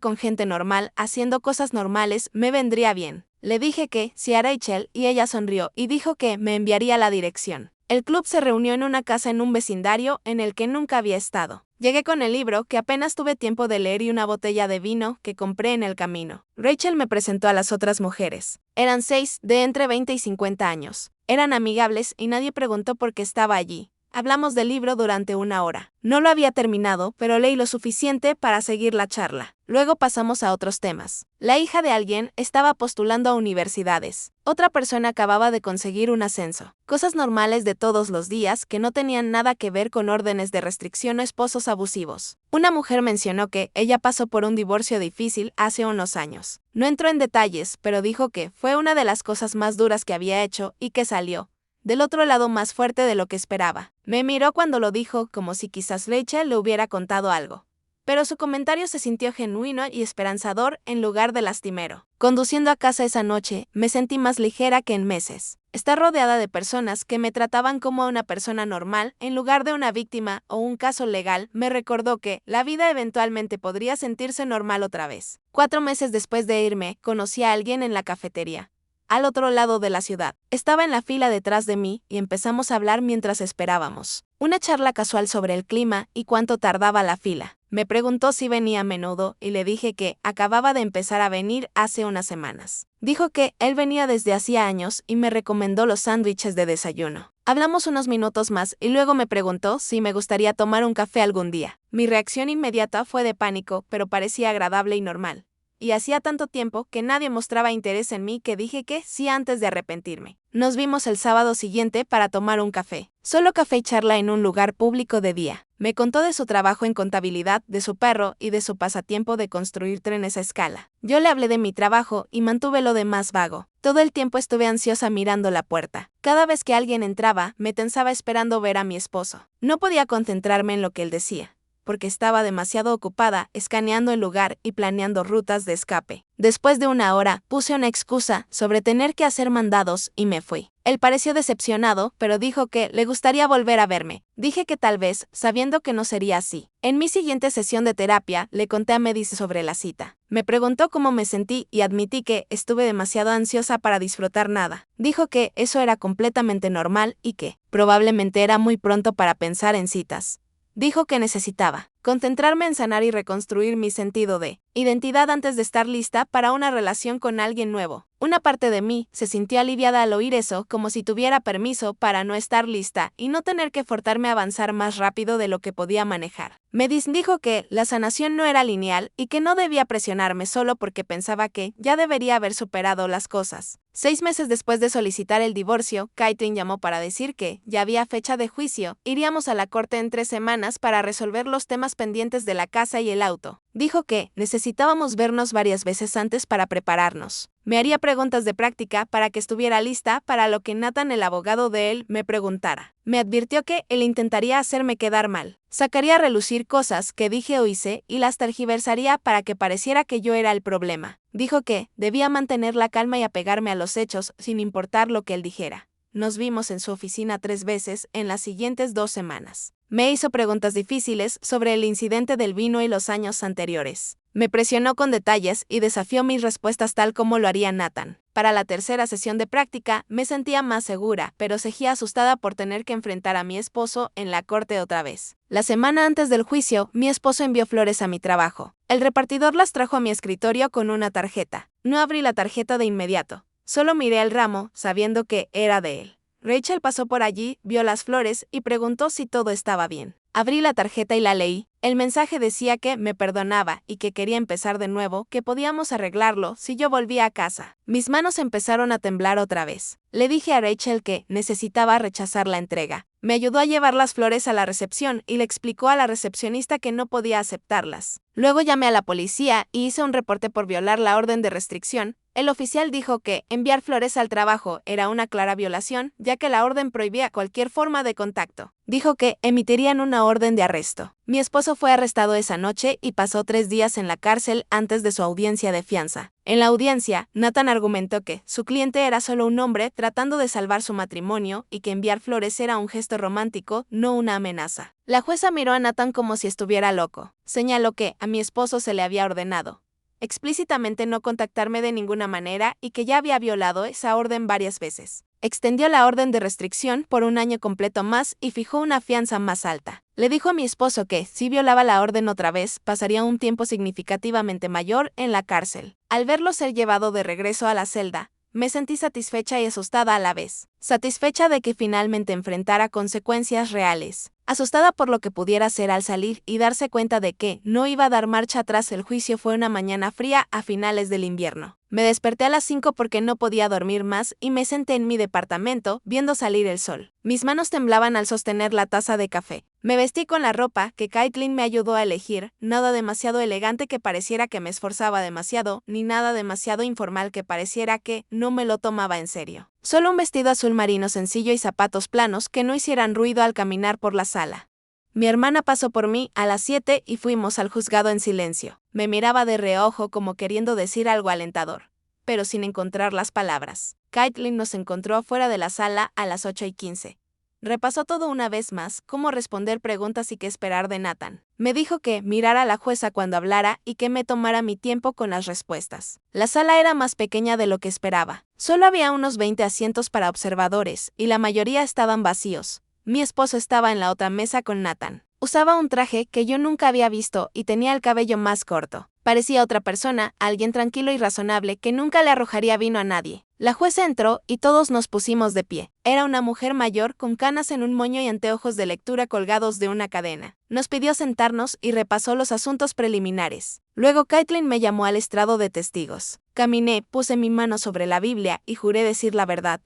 con gente normal haciendo cosas normales me vendría bien. Le dije que sí a Rachel y ella sonrió y dijo que me enviaría la dirección. El club se reunió en una casa en un vecindario en el que nunca había estado. Llegué con el libro que apenas tuve tiempo de leer y una botella de vino que compré en el camino. Rachel me presentó a las otras mujeres. Eran 6, de entre 20 y 50 años. Eran amigables y nadie preguntó por qué estaba allí. Hablamos del libro durante 1 hora. No lo había terminado, pero leí lo suficiente para seguir la charla. Luego pasamos a otros temas. La hija de alguien estaba postulando a universidades. Otra persona acababa de conseguir un ascenso. Cosas normales de todos los días que no tenían nada que ver con órdenes de restricción o esposos abusivos. Una mujer mencionó que ella pasó por un divorcio difícil hace unos años. No entró en detalles, pero dijo que fue una de las cosas más duras que había hecho y que salió del otro lado más fuerte de lo que esperaba. Me miró cuando lo dijo, como si quizás Rachel le hubiera contado algo. Pero su comentario se sintió genuino y esperanzador en lugar de lastimero. Conduciendo a casa esa noche, me sentí más ligera que en meses. Estar rodeada de personas que me trataban como a una persona normal, en lugar de una víctima o un caso legal, me recordó que la vida eventualmente podría sentirse normal otra vez. 4 meses después de irme, conocí a alguien en la cafetería al otro lado de la ciudad. Estaba en la fila detrás de mí y empezamos a hablar mientras esperábamos. Una charla casual sobre el clima y cuánto tardaba la fila. Me preguntó si venía a menudo y le dije que acababa de empezar a venir hace unas semanas. Dijo que él venía desde hacía años y me recomendó los sándwiches de desayuno. Hablamos unos minutos más y luego me preguntó si me gustaría tomar un café algún día. Mi reacción inmediata fue de pánico, pero parecía agradable y normal. Y hacía tanto tiempo que nadie mostraba interés en mí que dije que sí antes de arrepentirme. Nos vimos el sábado siguiente para tomar un café. Solo café y charla en un lugar público de día. Me contó de su trabajo en contabilidad, de su perro y de su pasatiempo de construir trenes a escala. Yo le hablé de mi trabajo y mantuve lo demás vago. Todo el tiempo estuve ansiosa mirando la puerta. Cada vez que alguien entraba, me tensaba esperando ver a mi esposo. No podía concentrarme en lo que él decía, porque estaba demasiado ocupada escaneando el lugar y planeando rutas de escape. Después de 1 hora, puse una excusa sobre tener que hacer mandados y me fui. Él pareció decepcionado, pero dijo que le gustaría volver a verme. Dije que tal vez, sabiendo que no sería así. En mi siguiente sesión de terapia, le conté a Medici sobre la cita. Me preguntó cómo me sentí y admití que estuve demasiado ansiosa para disfrutar nada. Dijo que eso era completamente normal y que probablemente era muy pronto para pensar en citas. Dijo que necesitaba concentrarme en sanar y reconstruir mi sentido de identidad antes de estar lista para una relación con alguien nuevo. Una parte de mí se sintió aliviada al oír eso, como si tuviera permiso para no estar lista y no tener que forzarme a avanzar más rápido de lo que podía manejar. Medis dijo que la sanación no era lineal y que no debía presionarme solo porque pensaba que ya debería haber superado las cosas. 6 meses después de solicitar el divorcio, Caitlin llamó para decir que ya había fecha de juicio. Iríamos a la corte en 3 semanas para resolver los temas pendientes de la casa y el auto. Dijo que necesitábamos vernos varias veces antes para prepararnos. Me haría preguntas de práctica para que estuviera lista para lo que Nathan, el abogado de él, me preguntara. Me advirtió que él intentaría hacerme quedar mal. Sacaría a relucir cosas que dije o hice y las tergiversaría para que pareciera que yo era el problema. Dijo que debía mantener la calma y apegarme a los hechos sin importar lo que él dijera. Nos vimos en su oficina 3 veces en las siguientes 2 semanas. Me hizo preguntas difíciles sobre el incidente del vino y los años anteriores. Me presionó con detalles y desafió mis respuestas tal como lo haría Nathan. Para la tercera sesión de práctica, me sentía más segura, pero seguía asustada por tener que enfrentar a mi esposo en la corte otra vez. La semana antes del juicio, mi esposo envió flores a mi trabajo. El repartidor las trajo a mi escritorio con una tarjeta. No abrí la tarjeta de inmediato. Solo miré el ramo, sabiendo que era de él. Rachel pasó por allí, vio las flores y preguntó si todo estaba bien. Abrí la tarjeta y la leí. El mensaje decía que me perdonaba y que quería empezar de nuevo, que podíamos arreglarlo si yo volvía a casa. Mis manos empezaron a temblar otra vez. Le dije a Rachel que necesitaba rechazar la entrega. Me ayudó a llevar las flores a la recepción y le explicó a la recepcionista que no podía aceptarlas. Luego llamé a la policía y hice un reporte por violar la orden de restricción. El oficial dijo que enviar flores al trabajo era una clara violación, ya que la orden prohibía cualquier forma de contacto. Dijo que emitirían una orden de arresto. Mi esposo fue arrestado esa noche y pasó 3 días en la cárcel antes de su audiencia de fianza. En la audiencia, Nathan argumentó que su cliente era solo un hombre tratando de salvar su matrimonio y que enviar flores era un gesto romántico, no una amenaza. La jueza miró a Nathan como si estuviera loco. Señaló que a mi esposo se le había ordenado explícitamente no contactarme de ninguna manera y que ya había violado esa orden varias veces. Extendió la orden de restricción por 1 año completo más y fijó una fianza más alta. Le dijo a mi esposo que, si violaba la orden otra vez, pasaría un tiempo significativamente mayor en la cárcel. Al verlo ser llevado de regreso a la celda, me sentí satisfecha y asustada a la vez. Satisfecha de que finalmente enfrentara consecuencias reales. Asustada por lo que pudiera hacer al salir y darse cuenta de que no iba a dar marcha atrás. El juicio fue una mañana fría a finales del invierno. Me desperté a las 5 porque no podía dormir más y me senté en mi departamento viendo salir el sol. Mis manos temblaban al sostener la taza de café. Me vestí con la ropa que Caitlin me ayudó a elegir, nada demasiado elegante que pareciera que me esforzaba demasiado, ni nada demasiado informal que pareciera que no me lo tomaba en serio. Solo un vestido azul marino sencillo y zapatos planos que no hicieran ruido al caminar por la sala. Mi hermana pasó por mí a las 7 y fuimos al juzgado en silencio. Me miraba de reojo como queriendo decir algo alentador, pero sin encontrar las palabras. Caitlin nos encontró fuera de la sala a las 8:15. Repasó todo una vez más, cómo responder preguntas y qué esperar de Nathan. Me dijo que mirara a la jueza cuando hablara y que me tomara mi tiempo con las respuestas. La sala era más pequeña de lo que esperaba. Solo había unos 20 asientos para observadores, y la mayoría estaban vacíos. Mi esposo estaba en la otra mesa con Nathan. Usaba un traje que yo nunca había visto y tenía el cabello más corto. Parecía otra persona, alguien tranquilo y razonable que nunca le arrojaría vino a nadie. La jueza entró y todos nos pusimos de pie. Era una mujer mayor con canas en un moño y anteojos de lectura colgados de una cadena. Nos pidió sentarnos y repasó los asuntos preliminares. Luego Caitlin me llamó al estrado de testigos. Caminé, puse mi mano sobre la Biblia y juré decir la verdad.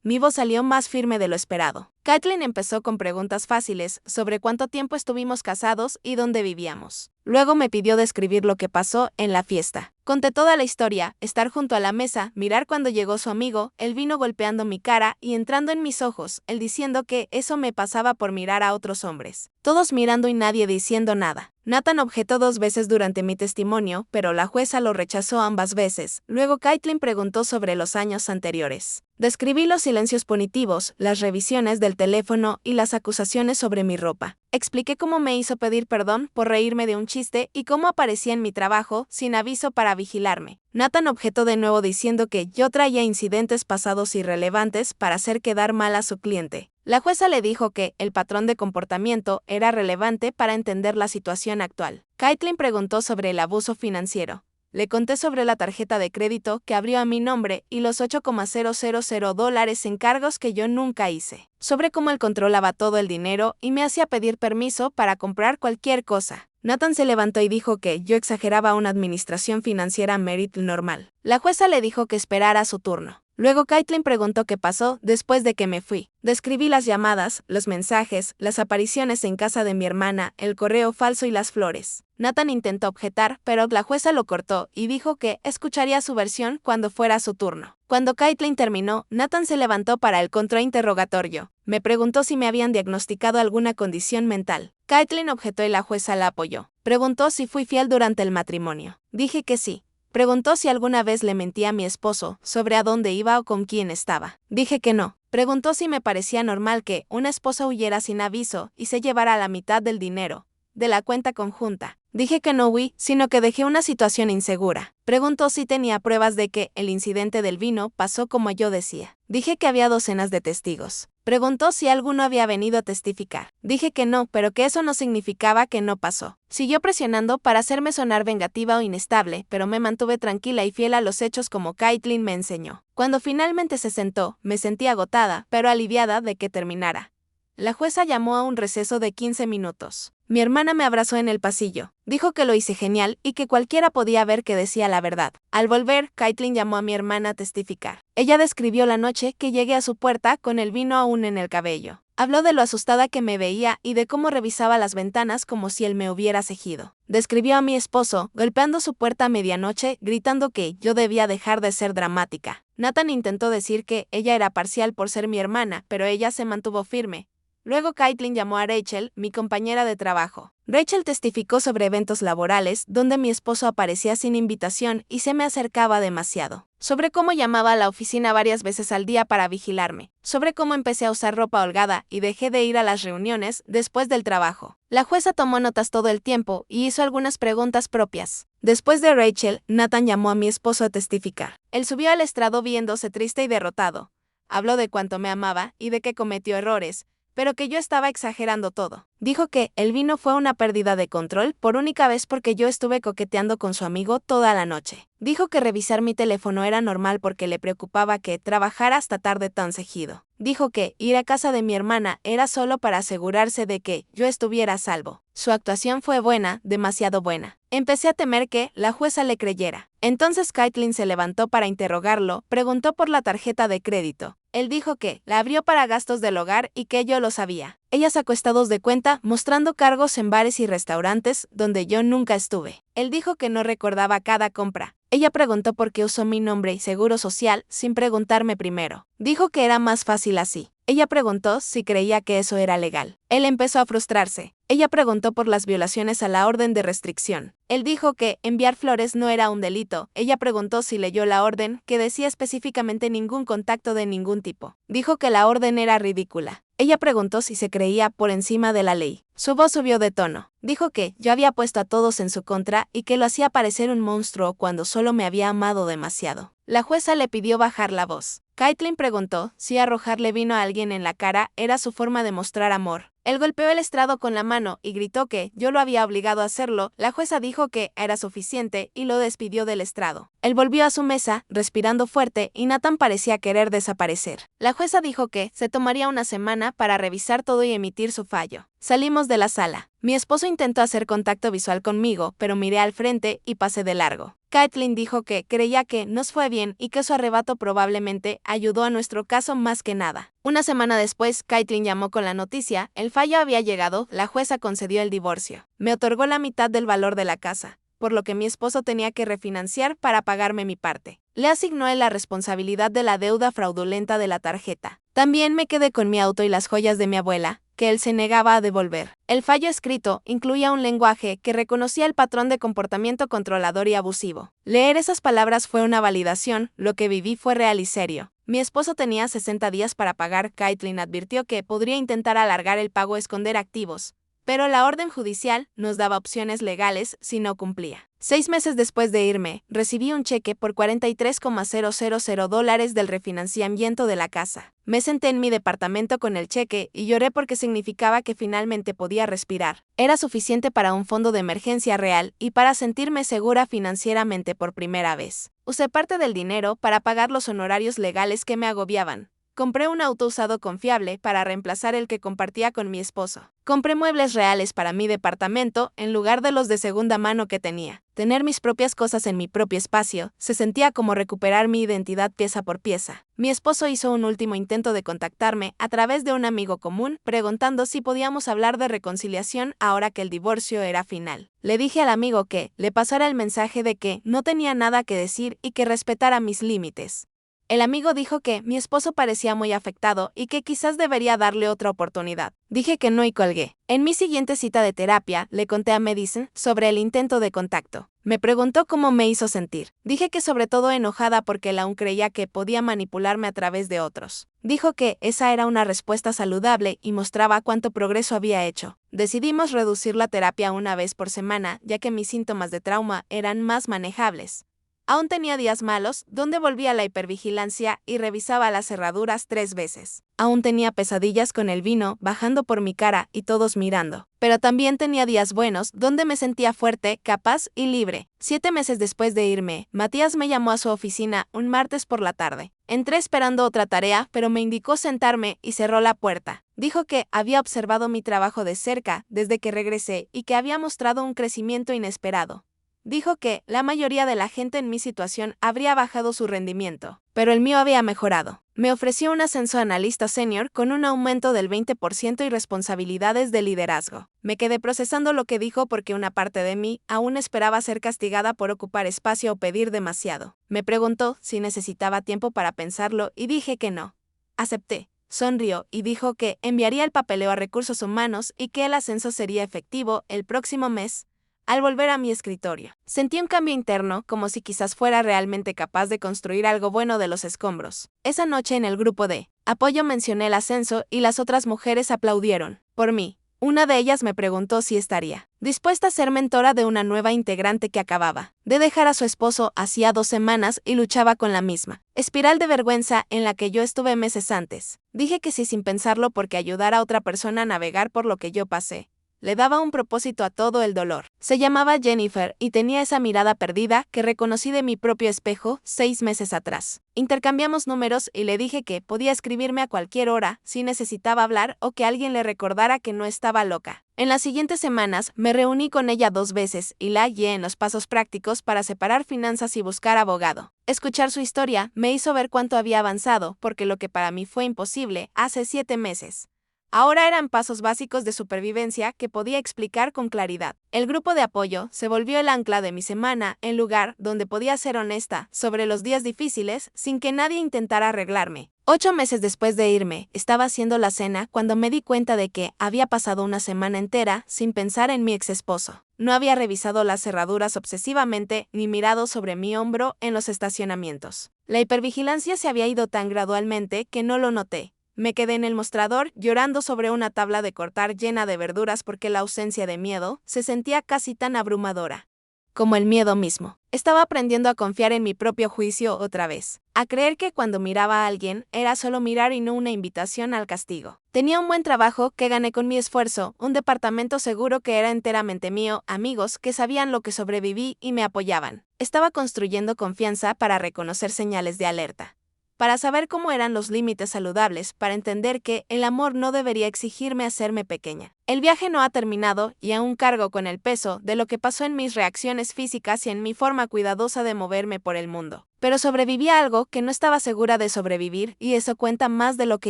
Mi voz salió más firme de lo esperado. Caitlin empezó con preguntas fáciles sobre cuánto tiempo estuvimos casados y dónde vivíamos. Luego me pidió describir lo que pasó en la fiesta. Conté toda la historia, estar junto a la mesa, mirar cuando llegó su amigo, el vino golpeando mi cara y entrando en mis ojos, él diciendo que eso me pasaba por mirar a otros hombres. Todos mirando y nadie diciendo nada. Nathan objetó 2 veces durante mi testimonio, pero la jueza lo rechazó ambas veces. Luego Caitlin preguntó sobre los años anteriores. Describí los silencios punitivos, las revisiones del teléfono y las acusaciones sobre mi ropa. Expliqué cómo me hizo pedir perdón por reírme de un chiste y cómo aparecía en mi trabajo sin aviso para vigilarme. Nathan objetó de nuevo diciendo que yo traía incidentes pasados irrelevantes para hacer quedar mal a su cliente. La jueza le dijo que el patrón de comportamiento era relevante para entender la situación actual. Caitlin preguntó sobre el abuso financiero. Le conté sobre la tarjeta de crédito que abrió a mi nombre y los $8,000 en cargos que yo nunca hice. Sobre cómo él controlaba todo el dinero y me hacía pedir permiso para comprar cualquier cosa. Nathan se levantó y dijo que yo exageraba una administración financiera Merit normal. La jueza le dijo que esperara su turno. Luego Caitlin preguntó qué pasó después de que me fui. Describí las llamadas, los mensajes, las apariciones en casa de mi hermana, el correo falso y las flores. Nathan intentó objetar, pero la jueza lo cortó y dijo que escucharía su versión cuando fuera su turno. Cuando Caitlin terminó, Nathan se levantó para el contrainterrogatorio. Me preguntó si me habían diagnosticado alguna condición mental. Caitlin objetó y la jueza la apoyó. Preguntó si fui fiel durante el matrimonio. Dije que sí. Preguntó si alguna vez le mentí a mi esposo sobre a dónde iba o con quién estaba. Dije que no. Preguntó si me parecía normal que una esposa huyera sin aviso y se llevara la mitad del dinero de la cuenta conjunta. Dije que no huí, sino que dejé una situación insegura. Preguntó si tenía pruebas de que el incidente del vino pasó como yo decía. Dije que había docenas de testigos. Preguntó si alguno había venido a testificar. Dije que no, pero que eso no significaba que no pasó. Siguió presionando para hacerme sonar vengativa o inestable, pero me mantuve tranquila y fiel a los hechos como Caitlin me enseñó. Cuando finalmente se sentó, me sentí agotada, pero aliviada de que terminara. La jueza llamó a un receso de 15 minutos. Mi hermana me abrazó en el pasillo. Dijo que lo hice genial y que cualquiera podía ver que decía la verdad. Al volver, Caitlin llamó a mi hermana a testificar. Ella describió la noche que llegué a su puerta con el vino aún en el cabello. Habló de lo asustada que me veía y de cómo revisaba las ventanas como si él me hubiera seguido. Describió a mi esposo, golpeando su puerta a medianoche, gritando que yo debía dejar de ser dramática. Nathan intentó decir que ella era parcial por ser mi hermana, pero ella se mantuvo firme. Luego Caitlin llamó a Rachel, mi compañera de trabajo. Rachel testificó sobre eventos laborales donde mi esposo aparecía sin invitación y se me acercaba demasiado. Sobre cómo llamaba a la oficina varias veces al día para vigilarme. Sobre cómo empecé a usar ropa holgada y dejé de ir a las reuniones después del trabajo. La jueza tomó notas todo el tiempo y hizo algunas preguntas propias. Después de Rachel, Nathan llamó a mi esposo a testificar. Él subió al estrado viéndose triste y derrotado. Habló de cuánto me amaba y de que cometió errores, pero que yo estaba exagerando todo. Dijo que el vino fue una pérdida de control por única vez porque yo estuve coqueteando con su amigo toda la noche. Dijo que revisar mi teléfono era normal porque le preocupaba que trabajara hasta tarde tan seguido. Dijo que ir a casa de mi hermana era solo para asegurarse de que yo estuviera a salvo. Su actuación fue buena, demasiado buena. Empecé a temer que la jueza le creyera. Entonces Caitlin se levantó para interrogarlo, preguntó por la tarjeta de crédito. Él dijo que la abrió para gastos del hogar y que yo lo sabía. Ella sacó estados de cuenta mostrando cargos en bares y restaurantes donde yo nunca estuve. Él dijo que no recordaba cada compra. Ella preguntó por qué usó mi nombre y seguro social sin preguntarme primero. Dijo que era más fácil así. Ella preguntó si creía que eso era legal. Él empezó a frustrarse. Ella preguntó por las violaciones a la orden de restricción. Él dijo que enviar flores no era un delito. Ella preguntó si leyó la orden, que decía específicamente ningún contacto de ningún tipo. Dijo que la orden era ridícula. Ella preguntó si se creía por encima de la ley. Su voz subió de tono. Dijo que yo había puesto a todos en su contra y que lo hacía parecer un monstruo cuando solo me había amado demasiado. La jueza le pidió bajar la voz. Caitlin preguntó si arrojarle vino a alguien en la cara era su forma de mostrar amor. Él golpeó el estrado con la mano y gritó que yo lo había obligado a hacerlo. La jueza dijo que era suficiente y lo despidió del estrado. Él volvió a su mesa, respirando fuerte, y Nathan parecía querer desaparecer. La jueza dijo que se tomaría una semana para revisar todo y emitir su fallo. Salimos de la sala. Mi esposo intentó hacer contacto visual conmigo, pero miré al frente y pasé de largo. Caitlin dijo que creía que nos fue bien y que su arrebato probablemente ayudó a nuestro caso más que nada. Una semana después, Caitlin llamó con la noticia, el fallo había llegado, la jueza concedió el divorcio. Me otorgó la mitad del valor de la casa, por lo que mi esposo tenía que refinanciar para pagarme mi parte. Le asignó la responsabilidad de la deuda fraudulenta de la tarjeta. También me quedé con mi auto y las joyas de mi abuela, que él se negaba a devolver. El fallo escrito incluía un lenguaje que reconocía el patrón de comportamiento controlador y abusivo. Leer esas palabras fue una validación, lo que viví fue real y serio. Mi esposo tenía 60 días para pagar. Caitlin advirtió que podría intentar alargar el pago o esconder activos, pero la orden judicial nos daba opciones legales si no cumplía. 6 meses después de irme, recibí un cheque por $43,000 del refinanciamiento de la casa. Me senté en mi departamento con el cheque y lloré porque significaba que finalmente podía respirar. Era suficiente para un fondo de emergencia real y para sentirme segura financieramente por primera vez. Usé parte del dinero para pagar los honorarios legales que me agobiaban. Compré un auto usado confiable para reemplazar el que compartía con mi esposo. Compré muebles reales para mi departamento en lugar de los de segunda mano que tenía. Tener mis propias cosas en mi propio espacio se sentía como recuperar mi identidad pieza por pieza. Mi esposo hizo un último intento de contactarme a través de un amigo común, preguntando si podíamos hablar de reconciliación ahora que el divorcio era final. Le dije al amigo que le pasara el mensaje de que no tenía nada que decir y que respetara mis límites. El amigo dijo que mi esposo parecía muy afectado y que quizás debería darle otra oportunidad. Dije que no y colgué. En mi siguiente cita de terapia, le conté a Madison sobre el intento de contacto. Me preguntó cómo me hizo sentir. Dije que sobre todo enojada porque él aún creía que podía manipularme a través de otros. Dijo que esa era una respuesta saludable y mostraba cuánto progreso había hecho. Decidimos reducir la terapia una vez por semana, ya que mis síntomas de trauma eran más manejables. Aún tenía días malos, donde volvía a la hipervigilancia y revisaba las cerraduras 3 veces. Aún tenía pesadillas con el vino bajando por mi cara y todos mirando. Pero también tenía días buenos, donde me sentía fuerte, capaz y libre. 7 meses después de irme, Matías me llamó a su oficina un martes por la tarde. Entré esperando otra tarea, pero me indicó sentarme y cerró la puerta. Dijo que había observado mi trabajo de cerca desde que regresé y que había mostrado un crecimiento inesperado. Dijo que la mayoría de la gente en mi situación habría bajado su rendimiento, pero el mío había mejorado. Me ofreció un ascenso a analista senior con un aumento del 20% y responsabilidades de liderazgo. Me quedé procesando lo que dijo porque una parte de mí aún esperaba ser castigada por ocupar espacio o pedir demasiado. Me preguntó si necesitaba tiempo para pensarlo y dije que no. Acepté. Sonrió y dijo que enviaría el papeleo a recursos humanos y que el ascenso sería efectivo el próximo mes. Al volver a mi escritorio, sentí un cambio interno, como si quizás fuera realmente capaz de construir algo bueno de los escombros. Esa noche en el grupo de apoyo mencioné el ascenso y las otras mujeres aplaudieron. Por mí, Una de ellas me preguntó si estaría dispuesta a ser mentora de una nueva integrante que acababa de dejar a su esposo hacía 2 semanas y luchaba con la misma espiral de vergüenza en la que yo estuve meses antes. Dije que sí sin pensarlo porque ayudar a otra persona a navegar por lo que yo pasé le daba un propósito a todo el dolor. Se llamaba Jennifer y tenía esa mirada perdida que reconocí de mi propio espejo 6 meses atrás. Intercambiamos números y le dije que podía escribirme a cualquier hora si necesitaba hablar o que alguien le recordara que no estaba loca. En las siguientes semanas me reuní con ella 2 veces y la guié en los pasos prácticos para separar finanzas y buscar abogado. Escuchar su historia me hizo ver cuánto había avanzado, porque lo que para mí fue imposible hace 7 meses. Ahora eran pasos básicos de supervivencia que podía explicar con claridad. El grupo de apoyo se volvió el ancla de mi semana, en lugar donde podía ser honesta sobre los días difíciles sin que nadie intentara arreglarme. 8 meses después de irme, estaba haciendo la cena cuando me di cuenta de que había pasado una semana entera sin pensar en mi ex esposo. No había revisado las cerraduras obsesivamente ni mirado sobre mi hombro en los estacionamientos. La hipervigilancia se había ido tan gradualmente que no lo noté. Me quedé en el mostrador llorando sobre una tabla de cortar llena de verduras porque la ausencia de miedo se sentía casi tan abrumadora como el miedo mismo. Estaba aprendiendo a confiar en mi propio juicio otra vez, a creer que cuando miraba a alguien era solo mirar y no una invitación al castigo. Tenía un buen trabajo que gané con mi esfuerzo, un departamento seguro que era enteramente mío, amigos que sabían lo que sobreviví y me apoyaban. Estaba construyendo confianza para reconocer señales de alerta, para saber cómo eran los límites saludables, para entender que el amor no debería exigirme hacerme pequeña. El viaje no ha terminado y aún cargo con el peso de lo que pasó en mis reacciones físicas y en mi forma cuidadosa de moverme por el mundo. Pero sobreviví a algo que no estaba segura de sobrevivir y eso cuenta más de lo que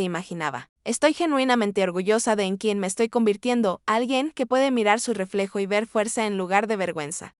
imaginaba. Estoy genuinamente orgullosa de en quien me estoy convirtiendo, alguien que puede mirar su reflejo y ver fuerza en lugar de vergüenza.